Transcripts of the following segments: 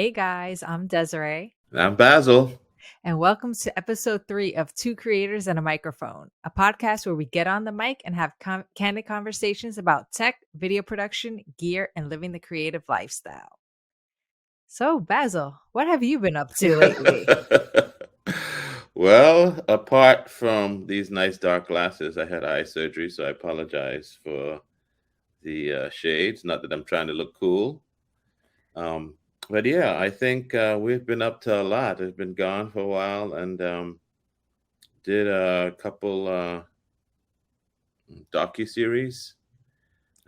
Hey guys, I'm Desiree, I'm Basil. and welcome to episode 3 of Two Creators and a Microphone, a podcast where we get on the mic and have candid conversations about tech, video production, gear, and living the creative lifestyle. So, Basil, what have you been up to lately? Well, apart from these nice dark glasses, I had eye surgery, so I apologize for the shades. Not that I'm trying to look cool. Um, but yeah, I think we've been up to a lot. I've been gone for a while and did a couple docu-series.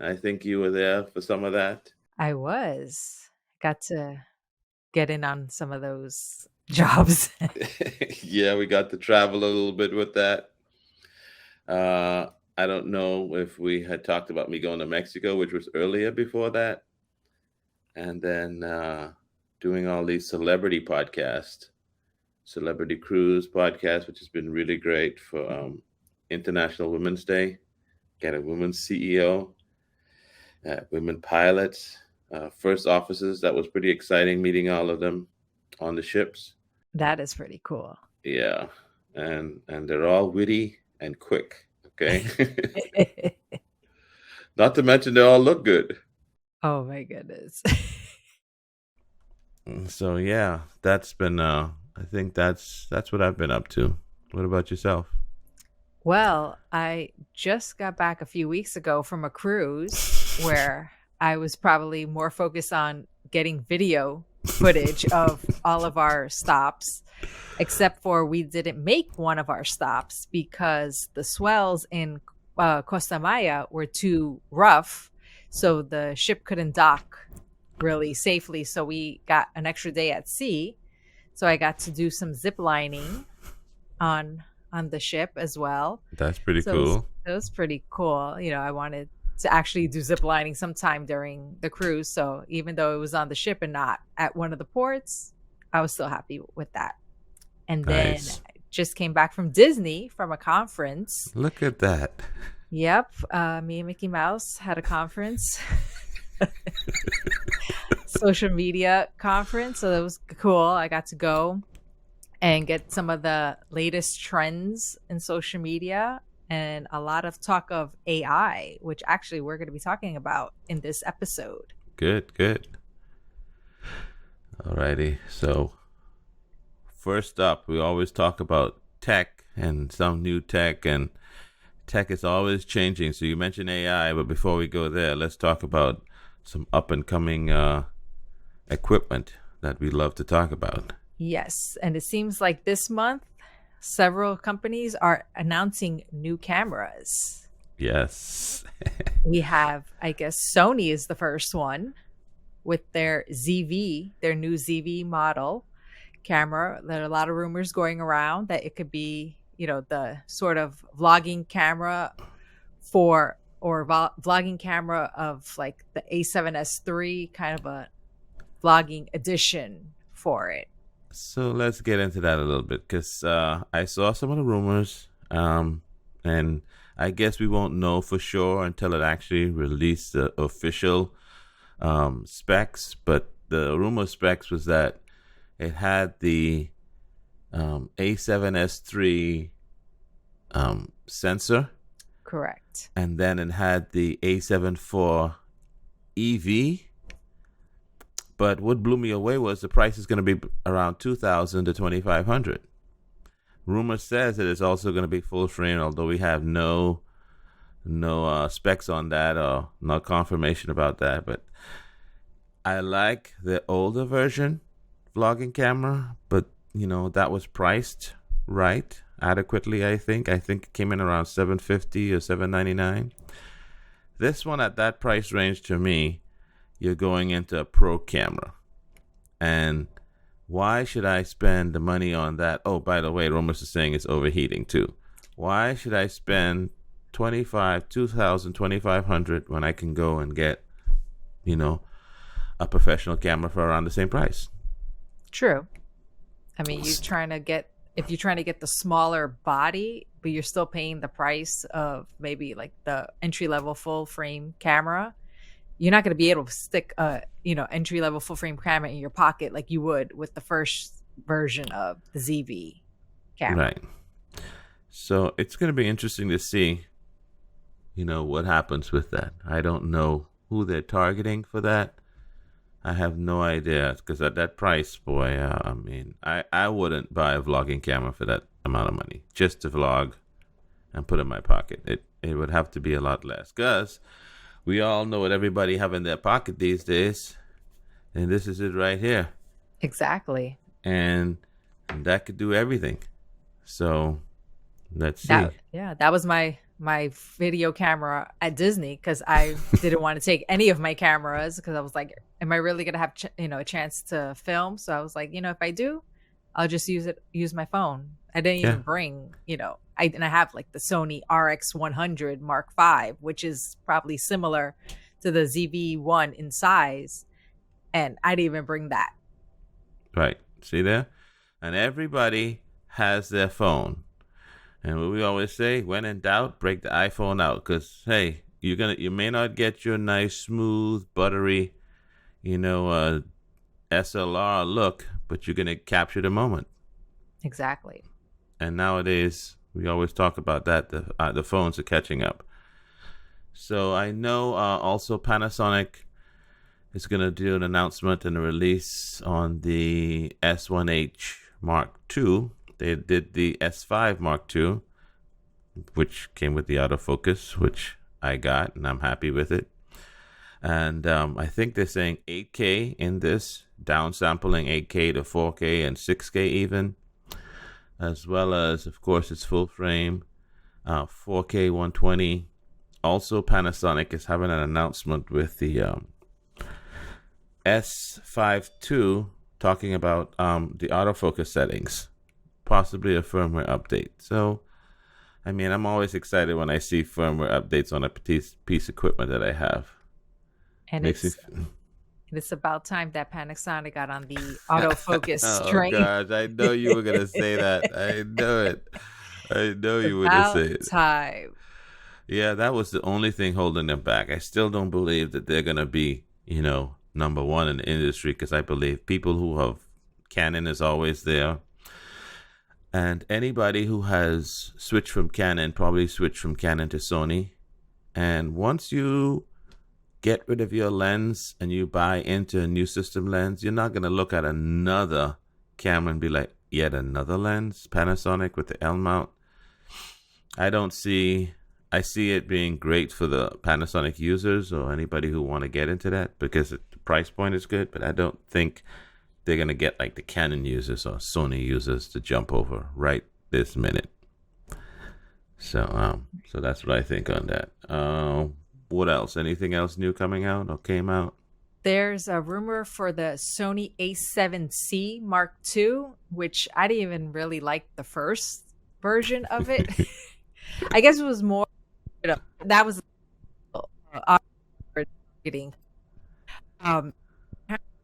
I think you were there for some of that. I got to get in on some of those jobs. Yeah, we got to travel a little bit with that. Uh, I don't know if we had talked about me going to Mexico, which was earlier before that, and then doing all these celebrity podcasts, celebrity cruise podcast, which has been really great for International Women's Day. Got a women's CEO, women pilots, first officers. That was pretty exciting meeting all of them on the ships. That is pretty cool. Yeah, and they're all witty and quick. Okay. Not to mention they all look good. Oh my goodness. So yeah, that's been I think that's what I've been up to. What about yourself? Well, I just got back a few weeks ago from a cruise where I was probably more focused on getting video footage of all of our stops, except for we didn't make one of our stops because the swells in Costa Maya were too rough. So the ship couldn't dock really safely. So we got an extra day at sea. So I got to do some zip lining on the ship as well. That's pretty So cool. it was pretty cool. I wanted to actually do zip lining sometime during the cruise. So even though it was on the ship and not at one of the ports, I was still happy with that. And then Nice. I just came back from Disney from a conference. Look at that. Yep. Me and Mickey Mouse had a conference, social media conference. So that was cool. I got to go and get some of the latest trends in social media and a lot of talk of AI, which actually we're going to be talking about in this episode. Good, good. Alrighty. So first up, we always talk about tech and some new tech, and tech is always changing. So you mentioned AI, but before we go there, let's talk about some up and coming equipment that we love to talk about. Yes. And it seems like this month, several companies are announcing new cameras. Yes. We have, I guess, Sony is the first one with their ZV, their new ZV model camera. There are a lot of rumors going around that it could be, the sort of vlogging camera vlogging camera of like the A7S III, kind of a vlogging edition for it. So let's get into that a little bit because I saw some of the rumors, and I guess we won't know for sure until it actually released the official specs. But the rumor specs was that it had the A7S III sensor, Correct. and then it had the A7 IV EV. But what blew me away was the price is going to be around $2,000 to $2,500. Rumor says that it's also going to be full frame, although we have no specs on that or no confirmation about that. But I like the older version vlogging camera, but that was priced right adequately. I think it came in around $750 or $799. This one at that price range, to me, you're going into a pro camera. And why should I spend the money on that? Oh, by the way, rumors are saying it's overheating too. Why should I spend $2,500 when I can go and get, a professional camera for around the same price? True. I mean, if you're trying to get the smaller body, but you're still paying the price of maybe like the entry level full frame camera, you're not going to be able to stick a entry level full frame camera in your pocket like you would with the first version of the ZV camera. Right. So it's going to be interesting to see, what happens with that. I don't know who they're targeting for that. I have no idea, because at that price, boy, I mean, I wouldn't buy a vlogging camera for that amount of money just to vlog and put in my pocket. It would have to be a lot less, because we all know what everybody have in their pocket these days, and this is it right here. Exactly. And that could do everything. So let's see. That was my video camera at Disney, because I didn't want to take any of my cameras, because I was like, am I really gonna have a chance to film? So I was like, if I do, I'll just use my phone. I didn't even bring, I have like the Sony RX100 Mark V, which is probably similar to the ZV-1 in size, and I didn't even bring that. Right. See there? And everybody has their phone. And what we always say, when in doubt, break the iPhone out. Because, hey, you may not get your nice, smooth, buttery, SLR look, but you're going to capture the moment. Exactly. And nowadays, we always talk about that. The phones are catching up. So I know also Panasonic is going to do an announcement and a release on the S1H Mark II. They did the S5 Mark II, which came with the autofocus, which I got, and I'm happy with it. And I think they're saying 8K in this, downsampling 8K to 4K and 6K even, as well as, of course, it's full frame, 4K 120. Also, Panasonic is having an announcement with the S5 II, talking about the autofocus settings, possibly a firmware update. So, I mean, I'm always excited when I see firmware updates on a piece of equipment that I have. And it's about time that Panasonic got on the autofocus train. Oh, gosh, I know you were going to say that. I know it. I know you were going to say it. Time. Yeah, that was the only thing holding them back. I still don't believe that they're going to be, number one in the industry, because I believe people who have Canon is always there. And anybody who has switched from Canon probably switched from Canon to Sony. And once you get rid of your lens and you buy into a new system lens, you're not going to look at another camera and be like, yet another lens, Panasonic with the L mount. I see it being great for the Panasonic users or anybody who want to get into that, because the price point is good, but I don't think they're going to get like the Canon users or Sony users to jump over right this minute. So that's what I think on that. What else? Anything else new coming out or came out? There's a rumor for the Sony A7C Mark II, which I didn't even really like the first version of it. I guess it was more, that was marketing.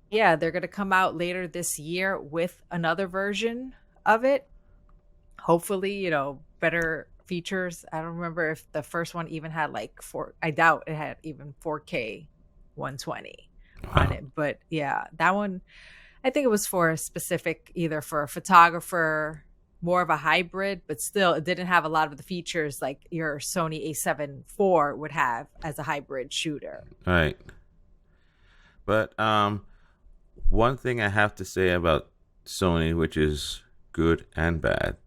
Yeah, they're going to come out later this year with another version of it. Hopefully, better features. I don't remember if the first one even had I doubt it had even 4K 120 on it. But yeah, that one, I think it was for a specific, either for a photographer, more of a hybrid, but still it didn't have a lot of the features like your Sony A7 IV would have as a hybrid shooter. Right. But one thing I have to say about Sony, which is good and bad,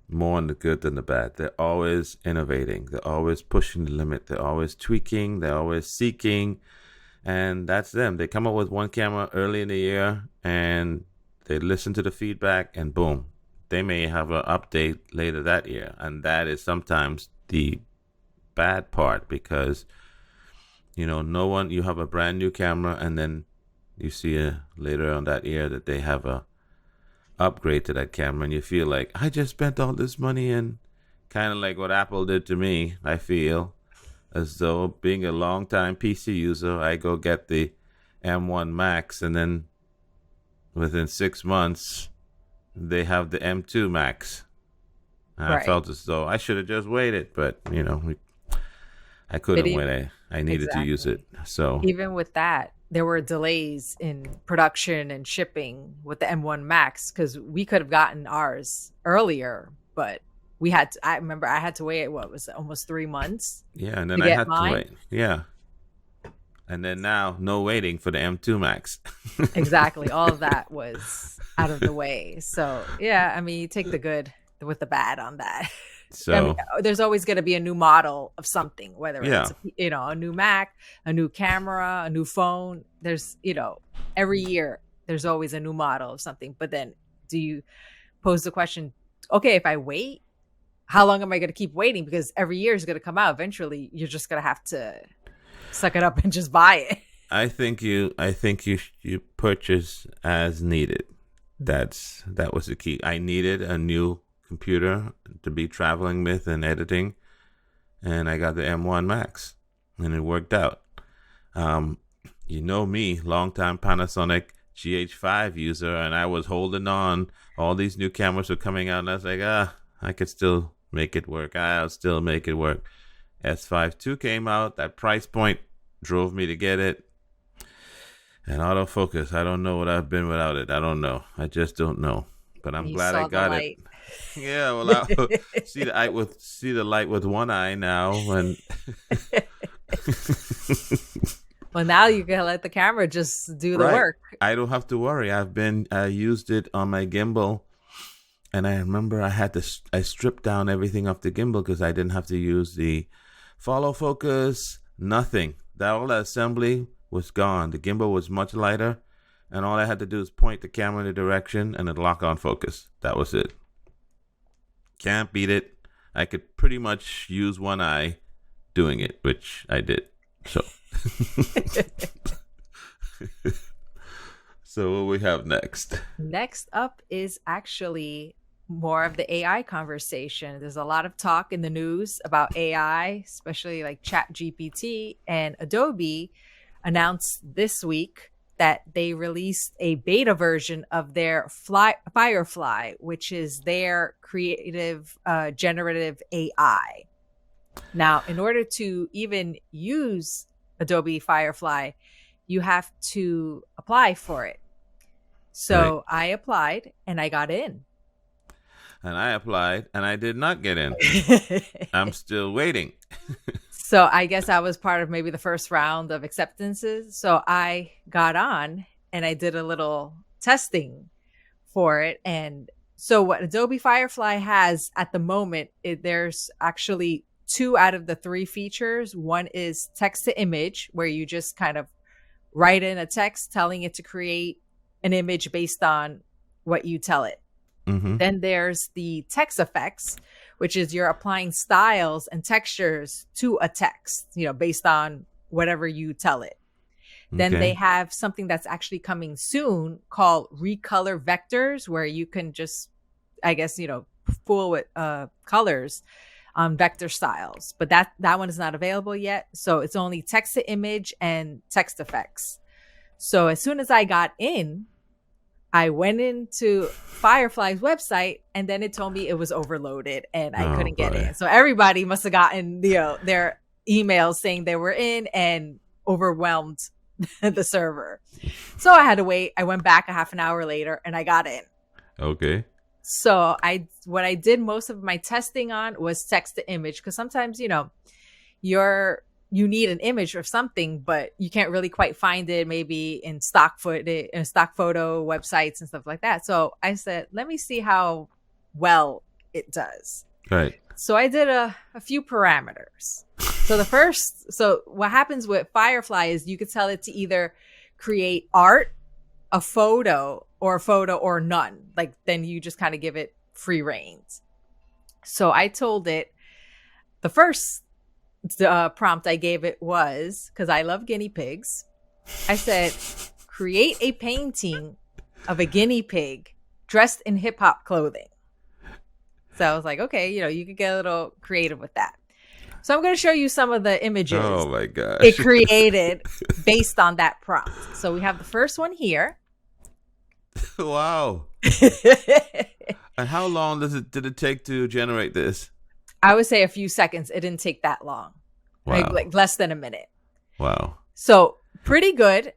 more on the good than the bad, they're always innovating. They're always pushing the limit. They're always tweaking. They're always seeking. And that's them. They come up with one camera early in the year and they listen to the feedback and boom, they may have an update later that year. And that is sometimes the bad part, because you have a brand new camera and then you see later on that year that they have a upgrade to that camera and you feel like, I just spent all this money, and kind of like what Apple did to me. I feel as though, being a long time PC user, I go get the M1 Max and then within 6 months they have the M2 Max. I felt as though I should have just waited, but I couldn't wait. I needed to use it. Exactly. So Even with that, there were delays in production and shipping with the M1 Max because we could have gotten ours earlier, but we had to, I remember I had to wait, what was it, almost 3 months yeah, and to then I get had to mine. wait. Yeah. And then now no waiting for the M2 Max. Exactly. All of that was out of the way. So, yeah, I mean, you take the good with the bad on that. I mean, So, there's always going to be a new model of something, whether it's yeah. a new Mac, a new camera, a new phone. There's every year there's always a new model of something. But then, do you pose the question? Okay, if I wait, how long am I going to keep waiting? Because every year is going to come out. Eventually, you're just going to have to suck it up and just buy it. I think you purchase as needed. That was the key. I needed a new computer to be traveling with and editing, and I got the M1 Max, and it worked out. You know me, longtime Panasonic GH5 user, and I was holding on. All these new cameras were coming out, and I was like, I could still make it work. I'll still make it work. S5 II came out. That price point drove me to get it. And autofocus, I don't know what I've been without it. I don't know. I just don't know. But I'm You glad I saw the got it. light. Yeah, well, I see the light with one eye now, and Well, now you can let the camera just do the right, work. I don't have to worry. I used it on my gimbal, and I remember I stripped down everything off the gimbal because I didn't have to use the follow focus, nothing. All that assembly was gone. The gimbal was much lighter, and all I had to do is point the camera in a direction and it'd lock on focus. That was it. Can't beat it. I could pretty much use one eye doing it, which I did. So, so what we have next? Next up is actually more of the AI conversation. There's a lot of talk in the news about AI, especially like Chat GPT, and Adobe announced this week that they released a beta version of their Firefly, which is their creative generative AI. Now, in order to even use Adobe Firefly, you have to apply for it. So Right. I applied and I got in. And I applied and I did not get in. I'm still waiting. So I guess I was part of maybe the first round of acceptances. So I got on and I did a little testing for it. And so what Adobe Firefly has at the moment, there's actually 2 out of the 3 features. One is text to image, where you just kind of write in a text telling it to create an image based on what you tell it. Mm-hmm. Then there's the text effects, which is you're applying styles and textures to a text, based on whatever you tell it. Then they Okay. have something that's actually coming soon called recolor vectors, where you can just, I guess, fool with colors on vector styles. But that one is not available yet. So it's only text to image and text effects. So as soon as I got in, I went into Firefly's website and then it told me it was overloaded and I Oh couldn't get boy. in. So everybody must have gotten their emails saying they were in and overwhelmed the server. So I had to wait. I went back a half an hour later and I got in. Okay. So what I did most of my testing on was text to image, because sometimes you need an image or something, but you can't really quite find it maybe in stock photo websites and stuff like that. So I said, let me see how well it does. Right. So I did a few parameters. So what happens with Firefly is you could tell it to either create art, a photo or none. Like then you just kind of give it free reins. So I told it the first prompt I gave it was, because I love guinea pigs, I said, create a painting of a guinea pig dressed in hip hop clothing. So I was like, okay, you could get a little creative with that. So I'm going to show you some of the images Oh my gosh. it created based on that prompt. So we have the first one here. Wow. And how long did it take to generate this? I would say a few seconds. It didn't take that long. Wow. Like less than a minute. Wow. So pretty good.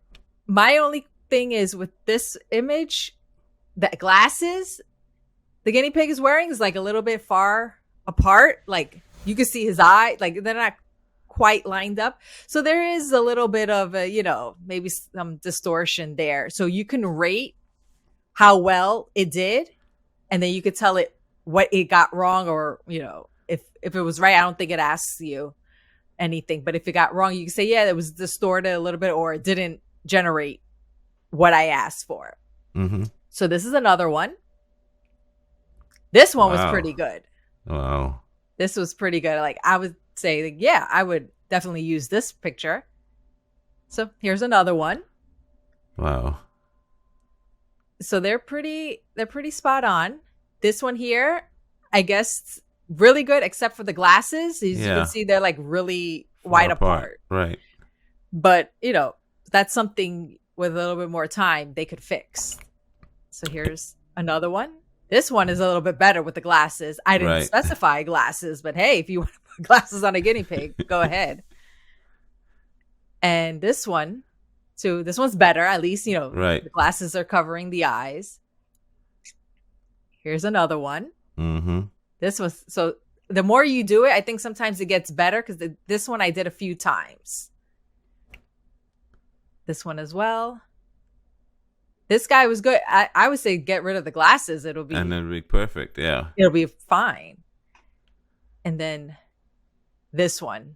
My only thing is with this image, the glasses the guinea pig is wearing is like a little bit far apart. Like you can see his eye, like they're not quite lined up. So there is a little bit of a, maybe some distortion there. So you can rate how well it did, and then you could tell it what it got wrong, or, if it was right. I don't think it asks you anything, but if it got wrong, you can say, yeah, it was distorted a little bit, or it didn't generate what I asked for. Mm-hmm. So this is another one. This one was Wow. pretty good. Wow. This was pretty good. Like I would say, like, yeah, I would definitely use this picture. So here's another one. Wow. So they're pretty spot on. This one here, I guess, really good, except for the glasses. As you can see, they're like really wide apart. Right. But, that's something with a little bit more time they could fix. So here's another one. This one is a little bit better with the glasses. I didn't specify glasses, but hey, if you want to put glasses on a guinea pig, go ahead. And this one, too, this one's better. At least, the glasses are covering the eyes. Here's another one. Mm-hmm. This was, so the more you do it, I think sometimes it gets better, because this one I did a few times. This one as well. This guy was good. I would say get rid of the glasses. And it'll be perfect. Yeah. It'll be fine. And then this one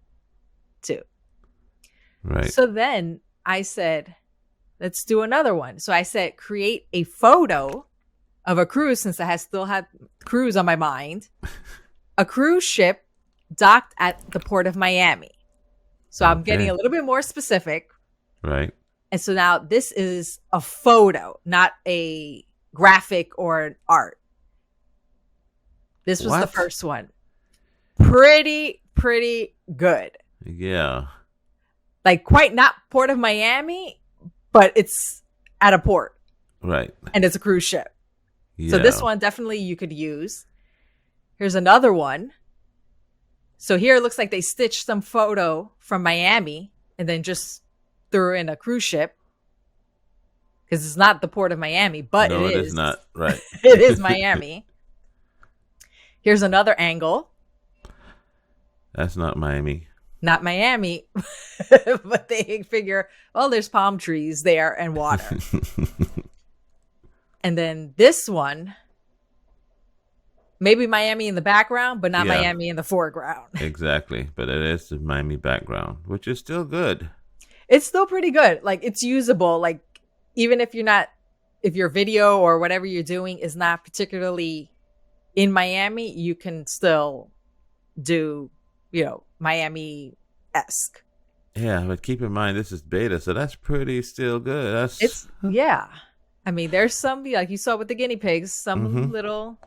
too. Right. So then I said, let's do another one. So I said, create a photo of a cruise, since I still had cruise on my mind. A cruise ship docked at the port of Miami. So I'm getting a little bit more specific. Right. And so now this is a photo, not a graphic or an art. This was the first one. Pretty good. Yeah. Like quite not Port of Miami, but it's at a port. Right. And it's a cruise ship. Yeah. So this one definitely you could use. Here's another one. So here it looks like they stitched some photo from Miami and then just threw in a cruise ship, because it's not the Port of Miami, but no, it is. It is not. Right. It is Miami. Here's another angle. That's not Miami. Not Miami, but they figure, well, there's palm trees there and water. And then this one, maybe Miami in the background, but not Miami in the foreground. Exactly. But it is the Miami background, which is still good. It's still pretty good. Like, it's usable. Like, even if your video or whatever you're doing is not particularly in Miami, you can still do, Miami-esque. Yeah, but keep in mind, this is beta, so that's pretty still good. Yeah. I mean, there's some, like you saw with the guinea pigs, some little,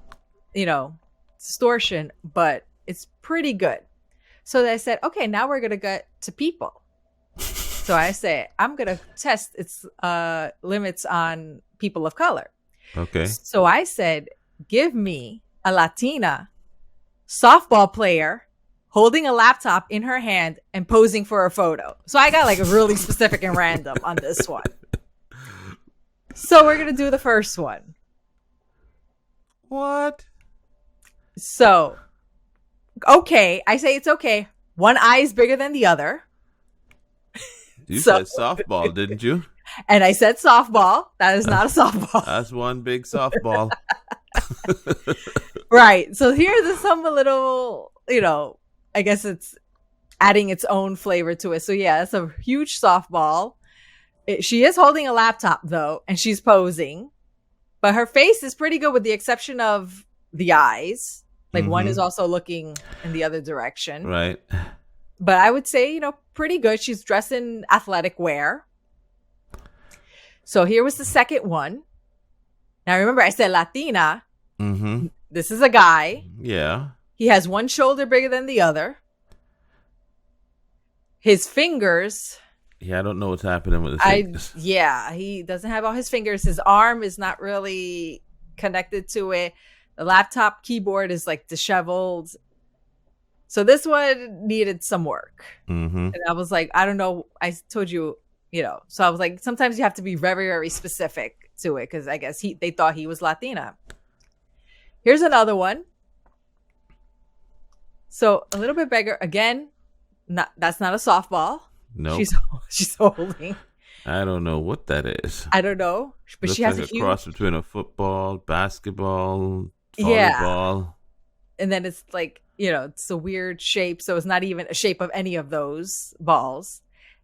distortion, but it's pretty good. So I said, okay, now we're going to get to people. So I say, I'm going to test its limits on people of color. Okay. So I said, give me a Latina softball player holding a laptop in her hand and posing for a photo. So I got like really specific and random on this one. So we're going to do the first one. What? So, okay. I say it's okay. One eye is bigger than the other. You said softball, didn't you? And I said softball. That is not a softball. That's one big softball. Right. So here's some little, I guess it's adding its own flavor to it. So yeah, it's a huge softball. She is holding a laptop though, and she's posing. But her face is pretty good with the exception of the eyes. Like one is also looking in the other direction. Right. But I would say, pretty good. She's dressed in athletic wear. So here was the second one. Now remember, I said Latina. Mm-hmm. This is a guy. Yeah. He has one shoulder bigger than the other. His fingers. Yeah, I don't know what's happening with his fingers. Yeah, he doesn't have all his fingers. His arm is not really connected to it. The laptop keyboard is like disheveled. So this one needed some work. Mm-hmm. And I was like, I don't know. I told you, so I was like, sometimes you have to be very, very specific to it because I guess they thought he was Latina. Here's another one. So a little bit bigger. Again, that's not a softball. No. Nope. She's holding. I don't know what that is. I don't know. But Looks she has like a huge cross between a football, basketball, volleyball. Yeah. And then it's like, it's a weird shape. So it's not even a shape of any of those balls.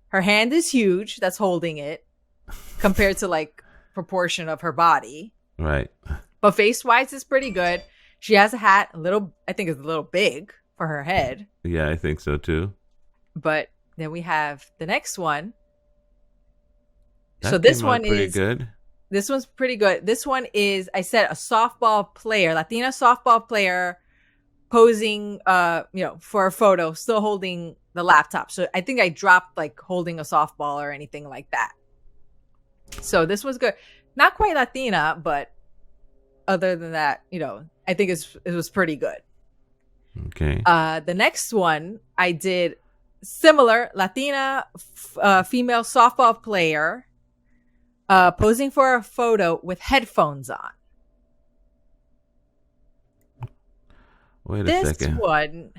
Her hand is huge. That's holding it compared to like proportion of her body. Right. But face-wise, it's pretty good. She has a hat, I think it's a little big for her head. Yeah, I think so too. But then we have the next one. That so this one pretty is good. This one's pretty good. This one is, I said, a softball player, Latina softball player posing, for a photo, still holding the laptop. So I think I dropped like holding a softball or anything like that. So this was good. Not quite Latina, but other than that, I think it was pretty good. Okay. The next one I did similar Latina female softball player posing for a photo with headphones on. Wait a second. This one.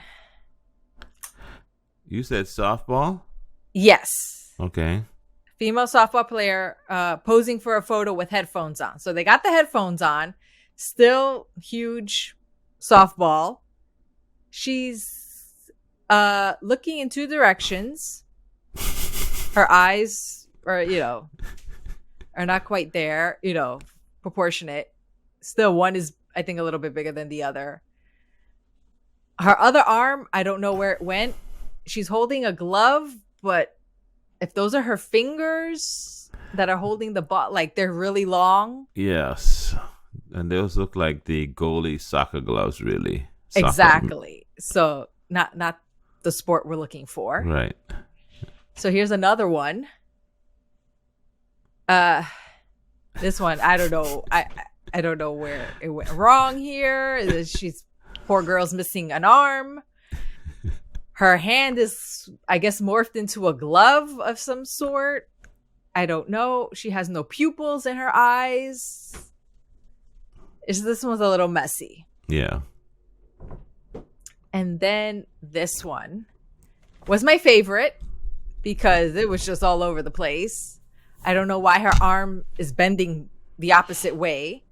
You said softball? Yes. Okay. Female softball player posing for a photo with headphones on. So they got the headphones on. Still huge softball. She's looking in two directions. Her eyes are not quite there, proportionate. Still, one is, I think, a little bit bigger than the other. Her other arm, I don't know where it went. She's holding a glove, but if those are her fingers that are holding the ball, like they're really long. Yes. And those look like the goalie soccer gloves, really. Soccer. Exactly. So not the sport we're looking for. Right. So here's another one. This one, I don't know. I don't know where it went wrong here. She's poor girl's missing an arm. Her hand is, I guess, morphed into a glove of some sort. I don't know. She has no pupils in her eyes. This one's a little messy. Yeah. And then this one was my favorite because it was just all over the place. I don't know why her arm is bending the opposite way.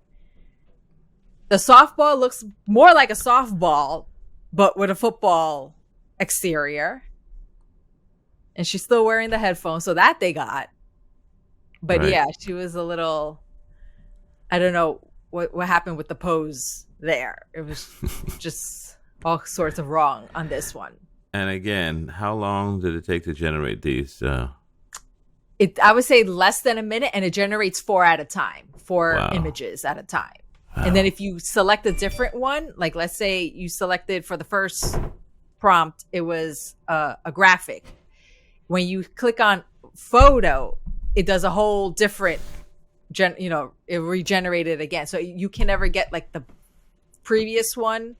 The softball looks more like a softball, but with a football exterior. And she's still wearing the headphones, so that they got. But right. Yeah, she was a little, I don't know what happened with the pose there. It was just all sorts of wrong on this one. And again, how long did it take to generate these? I would say less than a minute, and it generates 4 at a time, 4 Wow. images at a time. Wow. And then if you select a different one, like let's say you selected for the first prompt, it was a graphic. When you click on photo, it does a whole different, it regenerated again. So you can never get like the previous one.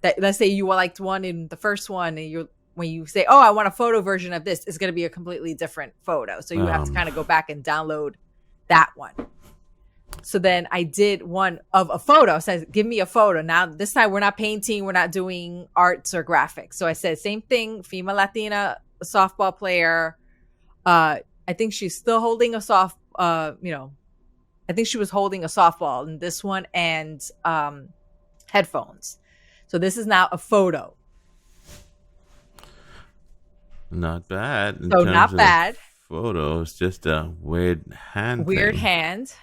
That let's say you liked one in the first one, and when you say, "Oh, I want a photo version of this," it's going to be a completely different photo. So you have to kind of go back and download that one. So then I did one of a photo. It says, "Give me a photo." Now this time we're not painting, we're not doing arts or graphics. So I said, same thing, female Latina softball player. I think she's still holding a I think she was holding a softball in this one and headphones. So this is now a photo. Not bad. So not bad. Photos, just a weird hand. Weird thing. hand.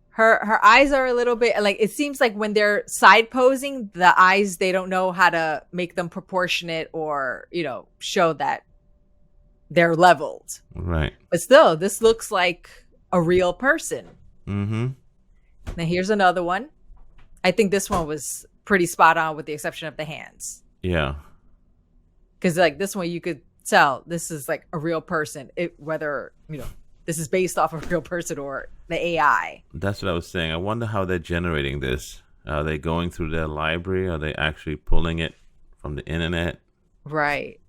Her eyes are a little bit like, it seems like when they're side posing, the eyes, they don't know how to make them proportionate or, show that they're leveled. Right. But still, this looks like a real person. Mm-hmm. Now here's another one. I think this one was pretty spot on with the exception of the hands. Yeah. Because like this one, you could tell this is like a real person. Whether, this is based off of a real person or the AI. That's what I was saying. I wonder how they're generating this. Are they going through their library? Are they actually pulling it from the internet? Right.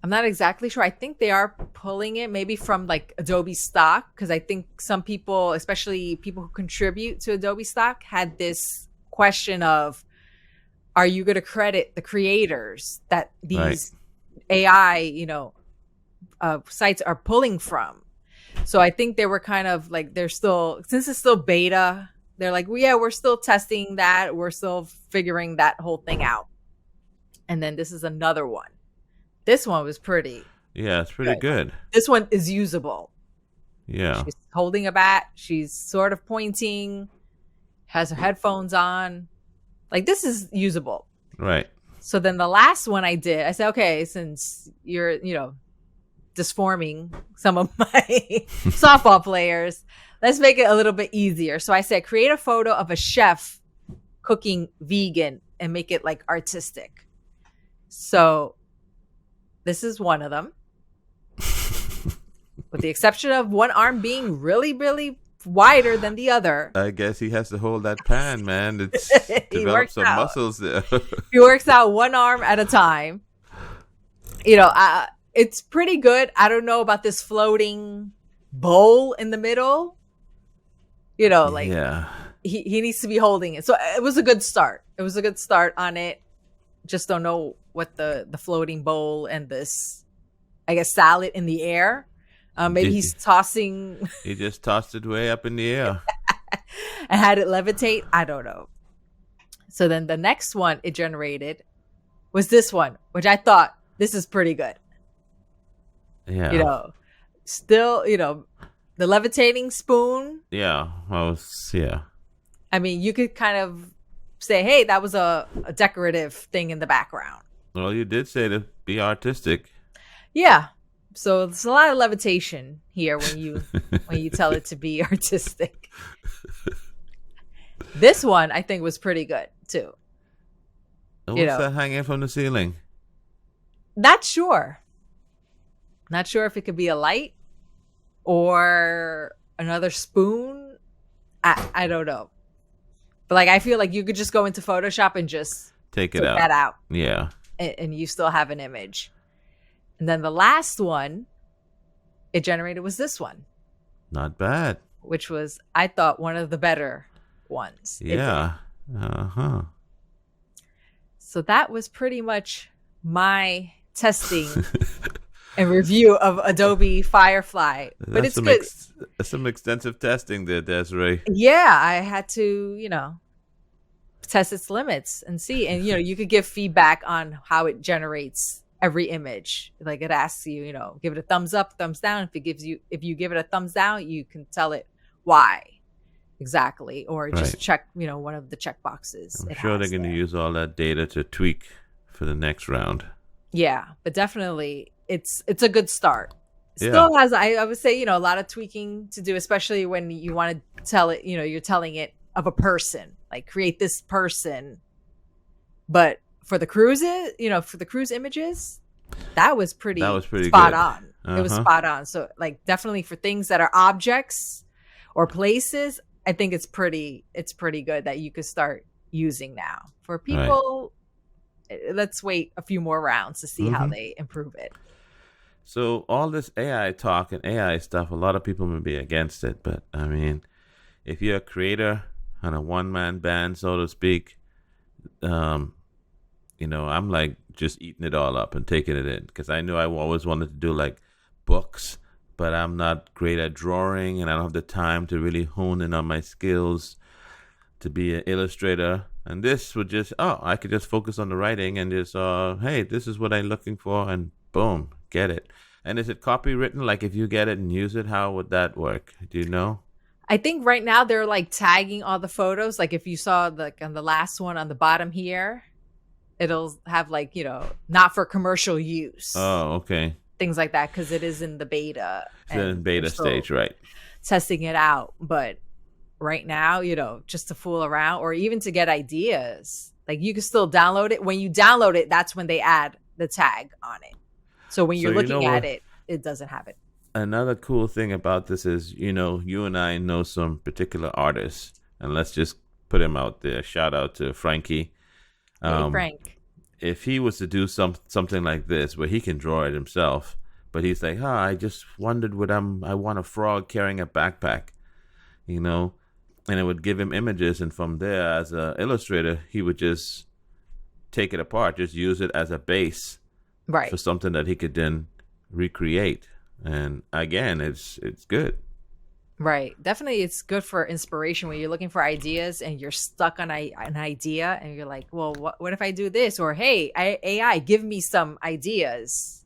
I'm not exactly sure. I think they are pulling it maybe from like Adobe stock, because I think some people, especially people who contribute to Adobe stock, had this question of, are you going to credit the creators that Right. these AI, sites are pulling from? So I think they were kind of like, they're still, since it's still beta, they're like, well, yeah, we're still testing that. We're still figuring that whole thing out. And then this is another one. This one was pretty Yeah, it's pretty good. good. This one is usable. Yeah. She's holding a bat. She's sort of pointing, has her headphones on. Like, this is usable. Right. So then the last one I did, I said, okay, since you're, disforming some of my softball players, let's make it a little bit easier. So I said, create a photo of a chef cooking vegan and make it like artistic. So this is one of them, with the exception of one arm being really, really wider than the other. I guess he has to hold that pan, man. It's He develop works some out. muscles there. He works out one arm at a time. It's pretty good. I don't know about this floating bowl in the middle. Like Yeah. he needs to be holding it. So it was a good start. It was a good start on it. Just don't know what the floating bowl and this, I guess, salad in the air. Maybe he's tossing He just tossed it way up in the air. and had it levitate. I don't know. So then the next one it generated was this one, which I thought, this is pretty good. Yeah. Still, the levitating spoon. Yeah. Yeah. I mean, you could kind of say, hey, that was a decorative thing in the background. Well, you did say to be artistic. Yeah. So there's a lot of levitation here when you tell it to be artistic. This one I think was pretty good too. What's that hanging from the ceiling? Not sure. Not sure if it could be a light or another spoon. I don't know. But like, I feel like you could just go into Photoshop and just Take that out. Yeah. And you still have an image. And then the last one it generated was this one, Not bad. which was, I thought, one of the better ones. Yeah. Uh-huh. So that was pretty much my testing and review of Adobe Firefly. But That's it's good. That's some extensive testing there, Desiree. Yeah, I had to, test its limits and see. And, you could give feedback on how it generates every image. Like, it asks you, give it a thumbs up, thumbs down. If you give it a thumbs down, you can tell it why exactly, or just Right. check, one of the check boxes. I'm it sure they're has going to there. use all that data to tweak for the next round. Yeah, but definitely it's a good start. Yeah. Still has, I would say, a lot of tweaking to do, especially when you want to tell it, you're telling it of a person, like create this person. But for the cruises, for the cruise images, that was pretty spot good. on. It was Uh-huh. spot on. So like, definitely for things that are objects or places, I think it's pretty good that you could start using now. For people, let's wait a few more rounds to see how they improve it. So all this AI talk and AI stuff, a lot of people may be against it. But, I mean, if you're a creator on a one-man band, so to speak, I'm like just eating it all up and taking it in. Because I knew I always wanted to do, like, books. But I'm not great at drawing, and I don't have the time to really hone in on my skills to be an illustrator. And this would just, I could just focus on the writing and just, hey, this is what I'm looking for, and boom, get it. And is it copywritten? Like, if you get it and use it, how would that work? Do you know? I think right now they're like tagging all the photos. Like, if you saw on the last one on the bottom here, it'll have like, not for commercial use. Oh, okay. Things like that, because it is in the beta. It's in beta stage, right? Testing it out. But right now, just to fool around or even to get ideas, like, you can still download it. When you download it, that's when they add the tag on it. So when you're looking at it, it doesn't have it. Another cool thing about this is, you and I know some particular artists, and let's just put him out there. Shout out to Frankie. Hey, Frank. if he was to do something like this where he can draw it himself, but he's like, I just wondered I want a frog carrying a backpack, you know, and it would give him images, and from there, as an illustrator, he would just take it apart, just use it as a base Right. for something that he could then recreate. And again, it's good. Right. Definitely, it's good for inspiration when you're looking for ideas and you're stuck on an idea and you're like, well, what if I do this? Or, hey, AI, give me some ideas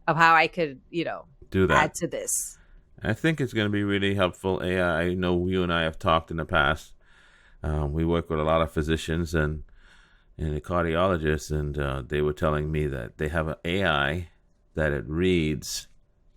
of how I could, Do that. add to this. I think it's going to be really helpful. AI, I know you and I have talked in the past. We work with a lot of physicians and the cardiologists, and they were telling me that they have an AI that it reads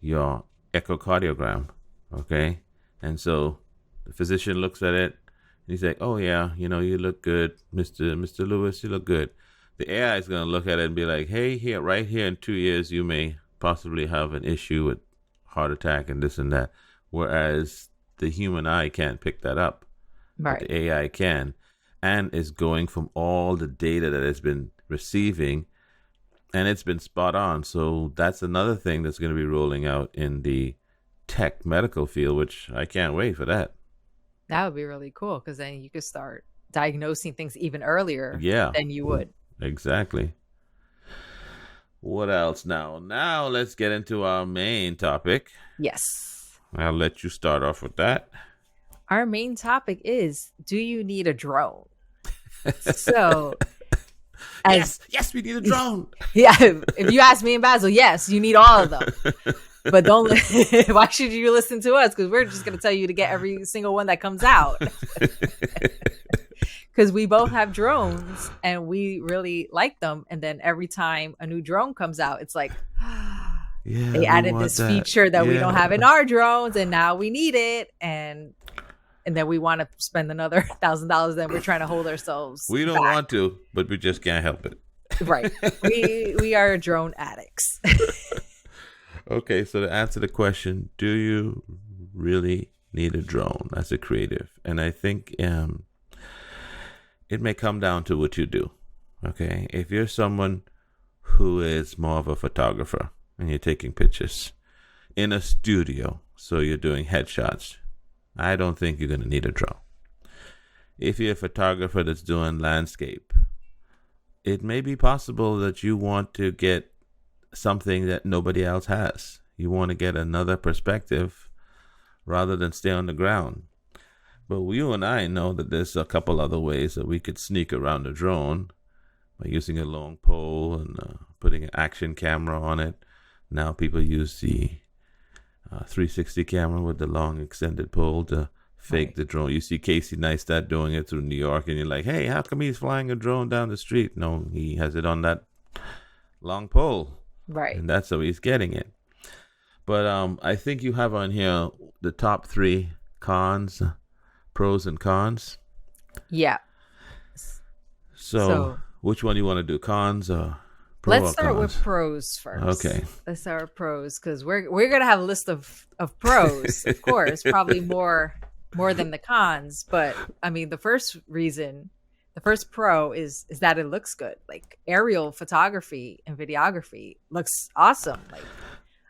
your echocardiogram, okay? And so the physician looks at it, and he's like, oh, yeah, you look good, Mr. Lewis, you look good. The AI is going to look at it and be like, hey, right here in 2 years, you may possibly have an issue with heart attack and this and that, whereas the human eye can't pick that up. Right. But the AI can, and is going from all the data that it's been receiving, and it's been spot on. So that's another thing that's going to be rolling out in the tech medical field, which I can't wait for that. That would be really cool, because then you could start diagnosing things even earlier than you would. Exactly. What else now? Now let's get into our main topic. Yes. I'll let you start off with that. Our main topic is, do you need a drone? So, yes, we need a drone. Yeah, if you ask me and Basil, yes, you need all of them. But don't. Why should you listen to us? Because we're just going to tell you to get every single one that comes out. Because we both have drones and we really like them. And then every time a new drone comes out, it's like, they added this feature that we don't have in our drones, and now we need it. And then we want to spend another $1,000. Then we're trying to hold ourselves. We don't want to, but we just can't help it. Right. We are drone addicts. Okay, so to answer the question, do you really need a drone as a creative? And I think it may come down to what you do. Okay, if you're someone who is more of a photographer and you're taking pictures in a studio, so you're doing headshots, I don't think you're going to need a drone. If you're a photographer that's doing landscape, it may be possible that you want to get something that nobody else has. You want to get another perspective rather than stay on the ground. But you and I know that there's a couple other ways that we could sneak around the drone by using a long pole and putting an action camera on it. Now people use the 360 camera with the long extended pole to fake the drone. You see Casey Neistat doing it through New York, and you're like, hey, how come he's flying a drone down the street? No, he has it on that long pole. Right. And that's how he's getting it. But I think you have on here the top 3 cons, pros and cons. Yeah. So which one do you want to do, cons or pros? Let's start with pros first. Okay. Let's start with pros, because we're gonna have a list of pros, of course, probably more than the cons. But I mean, the first pro is that it looks good. Like, aerial photography and videography looks awesome. Like,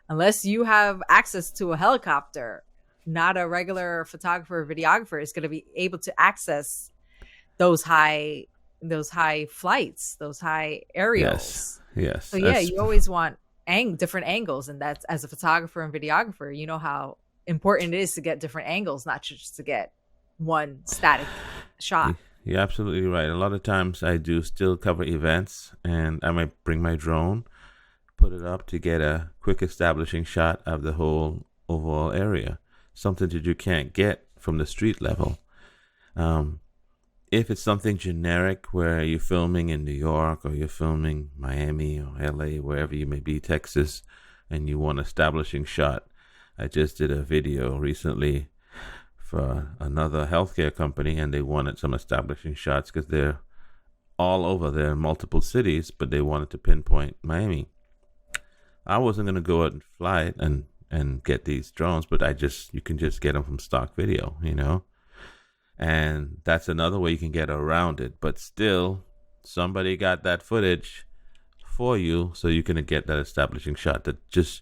unless you have access to a helicopter, not a regular photographer or videographer is going to be able to access those high flights, those high aerials. Yes. So you always want different angles, and that's, as a photographer and videographer, you know how important it is to get different angles, not just to get one static shot. You're absolutely right. A lot of times I do still cover events, and I might bring my drone, put it up to get a quick establishing shot of the whole overall area, something that you can't get from the street level. If it's something generic where you're filming in New York, or you're filming Miami or LA, wherever you may be, Texas, and you want an establishing shot. I just did a video recently for another healthcare company, and they wanted some establishing shots because they're all over. They're in multiple cities, but they wanted to pinpoint Miami. I wasn't going to go out and fly it and get these drones, but you can just get them from stock video, and that's another way you can get around it. But still, somebody got that footage for you, so you can get that establishing shot that just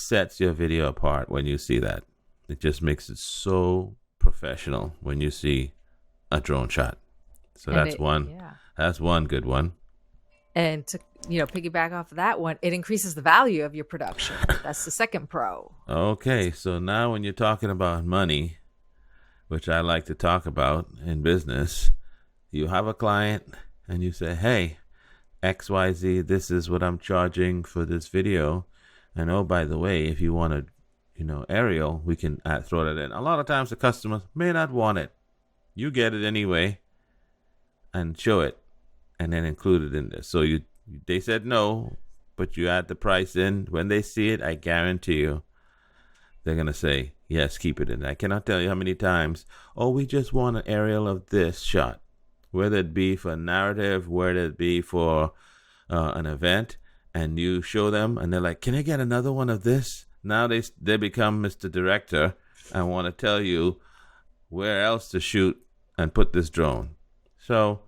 sets your video apart when you see that. It just makes it so professional when you see a drone shot. So And that's one. yeah. That's one good one. And to piggyback off of that one, it increases the value of your production. That's the second pro. Okay, so now when you're talking about money, which I like to talk about in business, you have a client and you say, hey, XYZ, this is what I'm charging for this video. And oh, by the way, if you want to, aerial, we can throw that in. A lot of times the customers may not want it. You get it anyway and show it and then include it in there. So they said no, but you add the price in. When they see it, I guarantee you, they're going to say, yes, keep it in. I cannot tell you how many times, oh, we just want an aerial of this shot, whether it be for narrative, whether it be for an event, and you show them, and they're like, can I get another one of this? Now they become Mr. Director and want to tell you where else to shoot and put this drone. So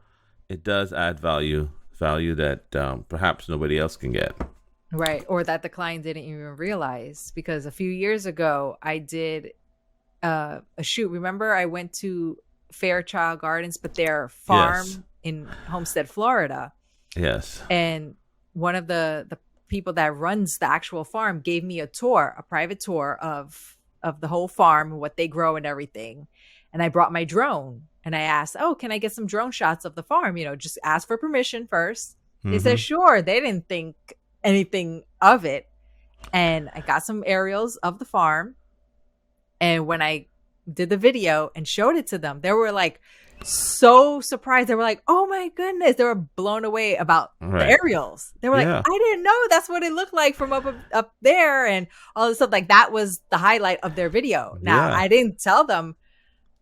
it does add value that perhaps nobody else can get. Right. Or that the client didn't even realize, because a few years ago I did a shoot. Remember, I went to Fairchild Gardens, but their farm in Homestead, Florida. Yes. And one of the people that runs the actual farm gave me a private tour of the whole farm, what they grow and everything. And I brought my drone and I asked, oh, can I get some drone shots of the farm? Just ask for permission first. They said, sure. They didn't think anything of it. And I got some aerials of the farm. And when I did the video and showed it to them, they were like so surprised. They were like, oh my goodness. They were blown away about the aerials. They were like, I didn't know that's what it looked like from up there and all this stuff. Like, that was the highlight of their video. Now, I didn't tell them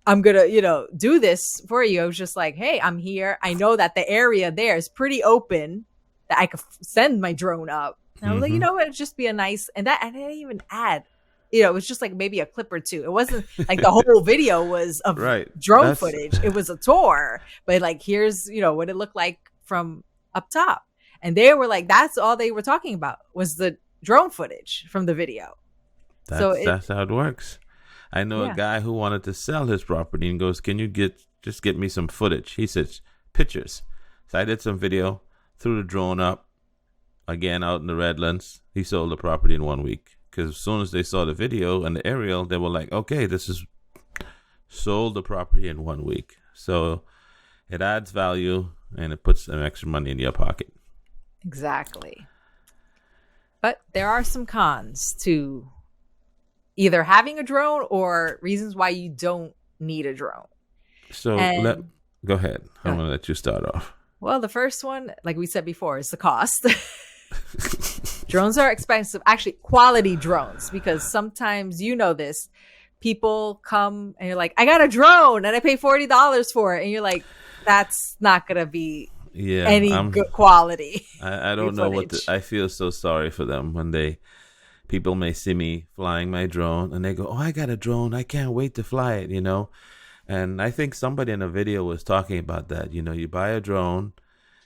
I'm going to, do this for you. I was just like, hey, I'm here. I know that the area there is pretty open, that I could send my drone up. And I was like, it'd just be a nice, and I didn't even add, it was just like maybe a clip or two. It wasn't like the whole video was of drone footage. It was a tour, but like, here's, what it looked like from up top. And they were like, that's all they were talking about was the drone footage from the video. That's how it works. I know a guy who wanted to sell his property and goes, can you just get me some footage? He says, pictures. So I did some video, threw the drone up, again out in the Redlands. He sold the property in 1 week. Because as soon as they saw the video and the aerial, they were like, okay, this is sold the property in 1 week. So it adds value and it puts some extra money in your pocket. Exactly. But there are some cons to either having a drone or reasons why you don't need a drone. So go ahead. I'm going to let you start off. Well, the first one, like we said before, is the cost. Drones are expensive. Actually, quality drones, because sometimes, this, people come and you're like, I got a drone and I pay $40 for it. And you're like, that's not going to be any good quality. I don't know I feel so sorry for them when people may see me flying my drone and they go, oh, I got a drone. I can't wait to fly it, And I think somebody in a video was talking about that. You buy a drone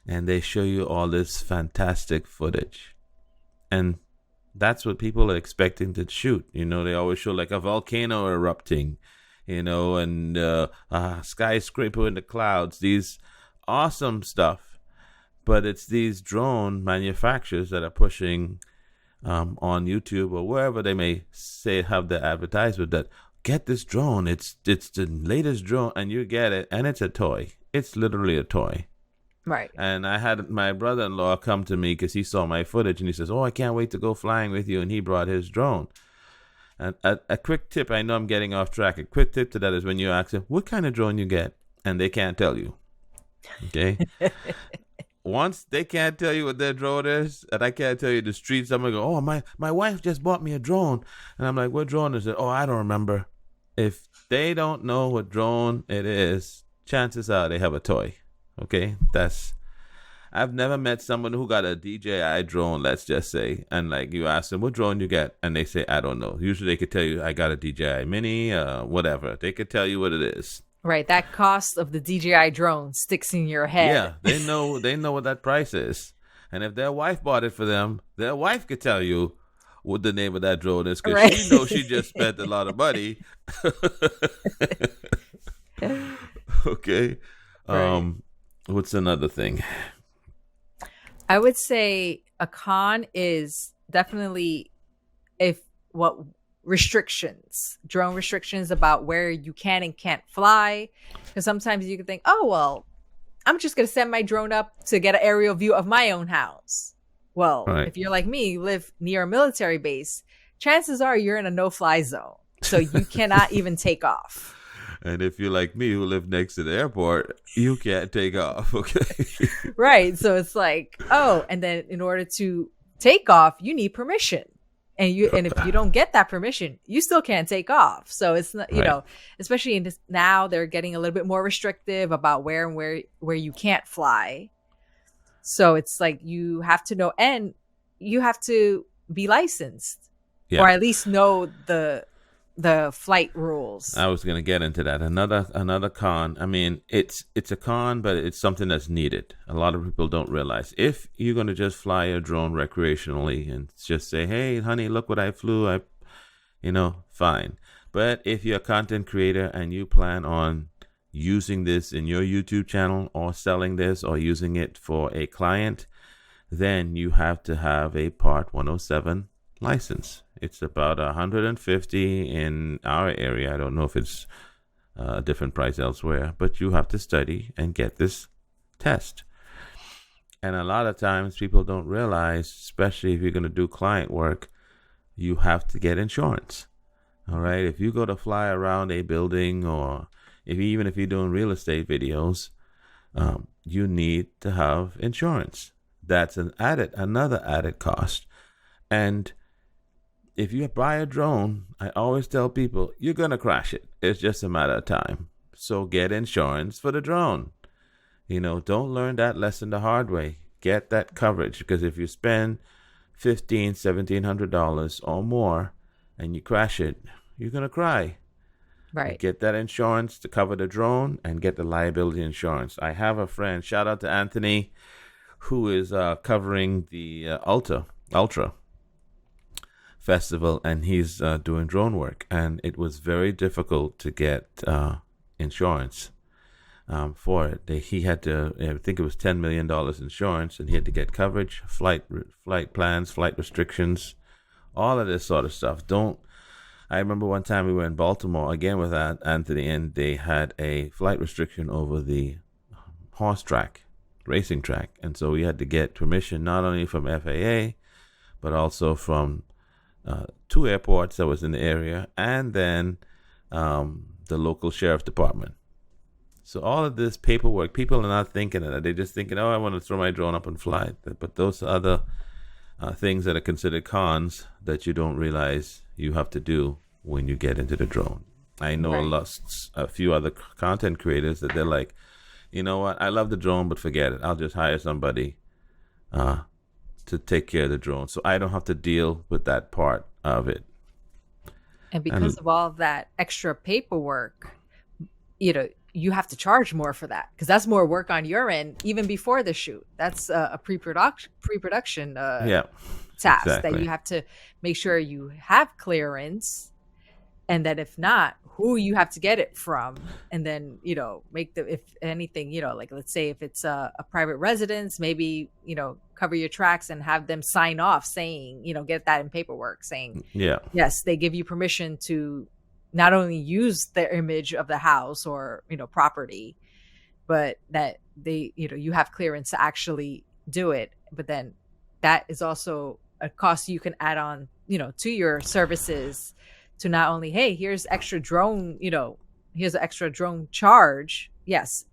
and they show you all this fantastic footage. And that's what people are expecting to shoot. They always show like a volcano erupting, and a skyscraper in the clouds, these awesome stuff. But it's these drone manufacturers that are pushing on YouTube or wherever they may have the advertisement that get this drone. It's the latest drone, and you get it, and it's a toy. It's literally a toy. Right. And I had my brother-in-law come to me because he saw my footage and he says, oh, I can't wait to go flying with you. And he brought his drone. And a quick tip, I know I'm getting off track. A quick tip to that is when you ask them, what kind of drone you get? And they can't tell you. Okay. Once they can't tell you what their drone is, and I can't tell you the streets, I'm going to go, oh, my wife just bought me a drone. And I'm like, what drone is it? Oh, I don't remember. If they don't know what drone it is, chances are they have a toy. Okay, I've never met someone who got a DJI drone, let's just say, and like you ask them, what drone you get? And they say, I don't know. Usually they could tell you, I got a DJI Mini, whatever. They could tell you what it is. Right, that cost of the DJI drone sticks in your head. Yeah, they know what that price is. And if their wife bought it for them, their wife could tell you what the name of that drone is because Right. she knows she just spent a lot of money. Okay. Right. What's another thing? I would say a con is definitely if what drone restrictions about where you can and can't fly. Because sometimes you can think, oh, well, I'm just going to send my drone up to get an aerial view of my own house. Well, Right. if you're like me, you live near a military base, chances are you're in a no-fly zone. So you cannot even take off. And if you're like me who live next to the airport, you can't take off. Okay. Right. So it's like, oh, and then in order to take off, you need permission. And if you don't get that permission, you still can't take off. So it's not, Right. especially in this now, they're getting a little bit more restrictive about where you can't fly. So it's like you have to know, and you have to be licensed, or Yeah. at least know the flight rules. I was going to get into that. Another con. I mean, it's a con, but it's something that's needed. A lot of people don't realize if you're going to just fly a drone recreationally and just say, "Hey, honey, look what I flew," fine. But if you're a content creator and you plan on using this in your YouTube channel or selling this or using it for a client, then you have to have a Part 107 license. It's about 150 in our area. I don't know if it's a different price elsewhere, but you have to study and get this test. And a lot of times people don't realize, especially if you're going to do client work, you have to get insurance. All right. If you go to fly around a building, or even if you're doing real estate videos, you need to have insurance. That's another added cost. And if you buy a drone, I always tell people you're going to crash it. It's just a matter of time. So get insurance for the drone. Don't learn that lesson the hard way. Get that coverage, because if you spend $1,700 or more and you crash it, you're going to cry. Right. Get that insurance to cover the drone and get the liability insurance. I have a friend, shout out to Anthony, who is covering the Ultra Festival, and he's doing drone work. And it was very difficult to get insurance for it. He had to, I think it was $10 million insurance, and he had to get coverage, flight plans, flight restrictions, all of this sort of stuff. I remember one time we were in Baltimore again with Anthony, and they had a flight restriction over the racing track. And so we had to get permission not only from FAA, but also from 2 airports that was in the area, and then the local sheriff's department. So all of this paperwork, people are not thinking of that. They're just thinking, oh, I want to throw my drone up and fly. But those are other things that are considered cons that you don't realize you have to do when you get into the drone. I know a few other content creators that they're like, you know what, I love the drone, but forget it. I'll just hire somebody to take care of the drone, so I don't have to deal with that part of it. And because of all of that extra paperwork, you have to charge more for that, because that's more work on your end, even before the shoot. That's a pre-production task that you have to make sure you have clearance, and that if not, who you have to get it from, and then make if anything, like let's say if it's a private residence, maybe cover your tracks and have them sign off saying, get that in paperwork saying, yes, they give you permission to not only use the image of the house or property, but that they you have clearance to actually do it. But then that is also a cost you can add on to your services, to not only, hey, here's extra drone, here's an extra drone charge, yes,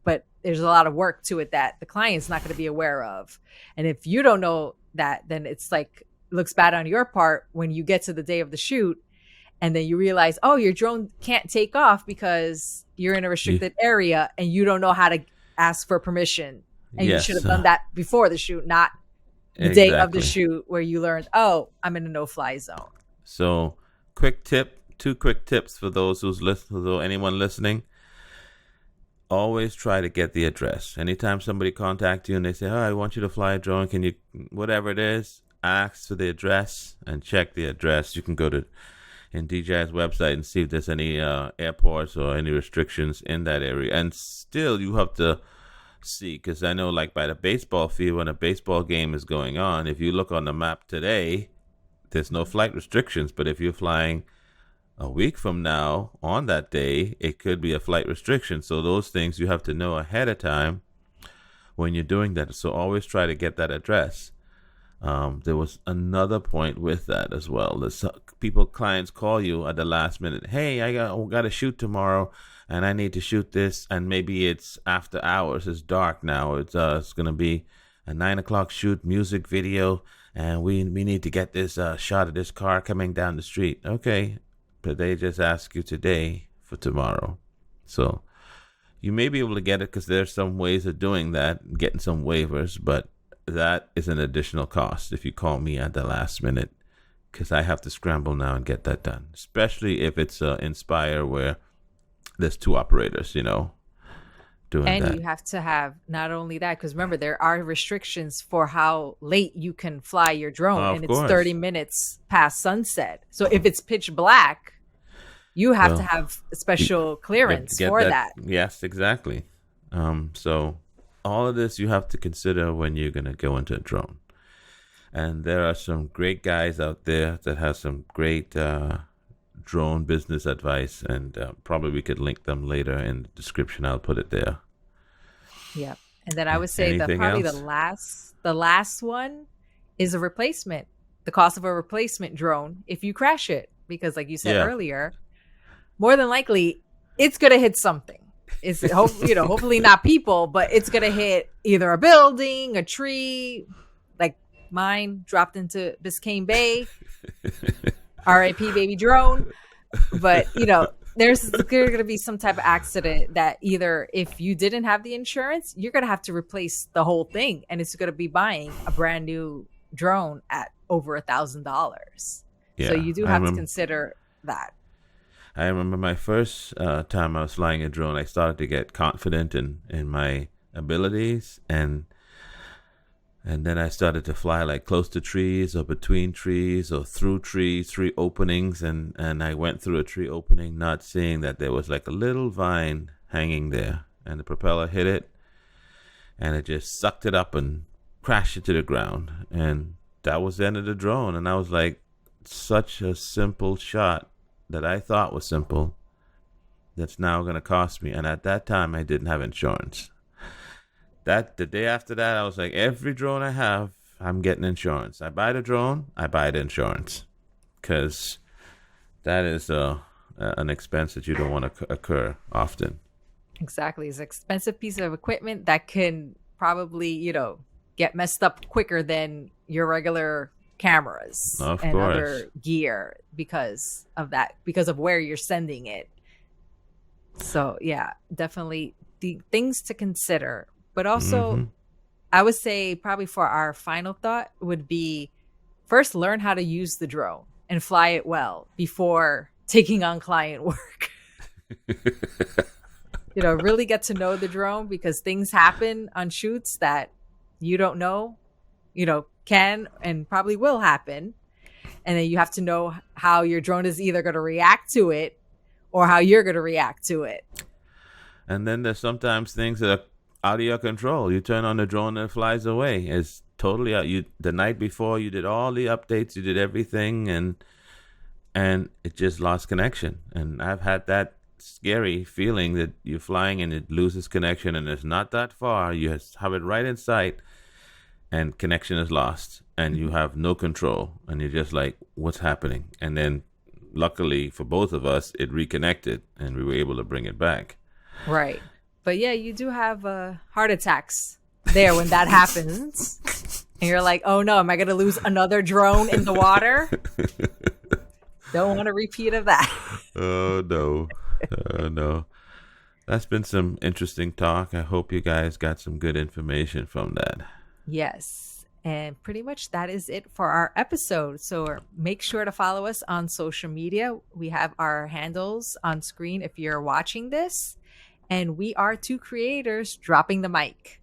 but there's a lot of work to it that the client's not going to be aware of. And if you don't know that, then it's like, looks bad on your part when you get to the day of the shoot and then you realize, oh, your drone can't take off because you're in a restricted area and you don't know how to ask for permission. And you should have done that before the shoot, not the day of the shoot where you learned, oh, I'm in a no-fly zone. So two quick tips for those anyone listening. always try to get the address. Anytime somebody contacts you and they say, "Oh, I want you to fly a drone. Can you, whatever it is, ask for the address and check the address." You can go to in DJI's website and see if there's any airports or any restrictions in that area. And still, you have to see, because I know, like by the baseball field, when a baseball game is going on, if you look on the map today, there's no flight restrictions. But if you're flying a week from now on that day, it could be a flight restriction. So those things you have to know ahead of time when you're doing that. So always try to get that address. There was another point with that as well. There's clients call you at the last minute. "Hey, I got to shoot tomorrow, and I need to shoot this." And maybe it's after hours. It's dark now. It's going to be a 9 o'clock shoot, music video, and we need to get this shot of this car coming down the street. Okay, but they just ask you today for tomorrow. So you may be able to get it because there's some ways of doing that, getting some waivers, but that is an additional cost if you call me at the last minute, because I have to scramble now and get that done, especially if it's Inspire where there's two operators, doing And that. you have to have not only that, because remember, there are restrictions for how late you can fly your drone, Of and it's course. 30 minutes past sunset. So if it's pitch black, you have to have special clearance Get for that. Yes, exactly. So all of this you have to consider when you're going to go into a drone. And there are some great guys out there that have some great drone business advice, and probably we could link them later in the description. I'll put it there. Yeah. And then I would say that Anything probably else? the last one is a replacement, the cost of a replacement drone if you crash it. Because like you said earlier, more than likely it's going to hit something. It's hopefully not people, but it's going to hit either a building, a tree, like mine dropped into Biscayne Bay. RIP baby drone. But there's going to be some type of accident that either if you didn't have the insurance, you're going to have to replace the whole thing, and it's going to be buying a brand new drone at over $1,000. So you do have to consider that. I remember my first time I was flying a drone, I started to get confident in my abilities, and then I started to fly like close to trees or between trees or through trees, tree openings, and I went through a tree opening not seeing that there was like a little vine hanging there, and the propeller hit it, and it just sucked it up and crashed it to the ground, and that was the end of the drone. And I was like, such a simple shot that I thought was simple, that's now going to cost me. And at that time, I didn't have insurance. The day after that, I was like, every drone I have, I'm getting insurance. I buy the drone, I buy the insurance, because that is an expense that you don't want to occur often. Exactly. It's an expensive piece of equipment that can probably, get messed up quicker than your regular cameras and other gear because of that, because of where you're sending it. So yeah, definitely the things to consider. But also, I would say probably for our final thought would be first learn how to use the drone and fly it well before taking on client work. Really get to know the drone, because things happen on shoots that you don't know, can and probably will happen. And then you have to know how your drone is either going to react to it or how you're going to react to it. And then there's sometimes things that are out of your control. You turn on the drone and it flies away. It's totally out. The night before you did all the updates, you did everything, and it just lost connection. And I've had that scary feeling that you're flying and it loses connection, and it's not that far. You have it right in sight, and connection is lost, and you have no control, and you're just like, what's happening? And then luckily for both of us, it reconnected and we were able to bring it back. Right. But yeah, you do have heart attacks there when that happens. And you're like, oh no, am I going to lose another drone in the water? Don't want a repeat of that. Oh no. No. That's been some interesting talk. I hope you guys got some good information from that. Yes. And pretty much that is it for our episode. So make sure to follow us on social media. We have our handles on screen if you're watching this. And we are two creators dropping the mic.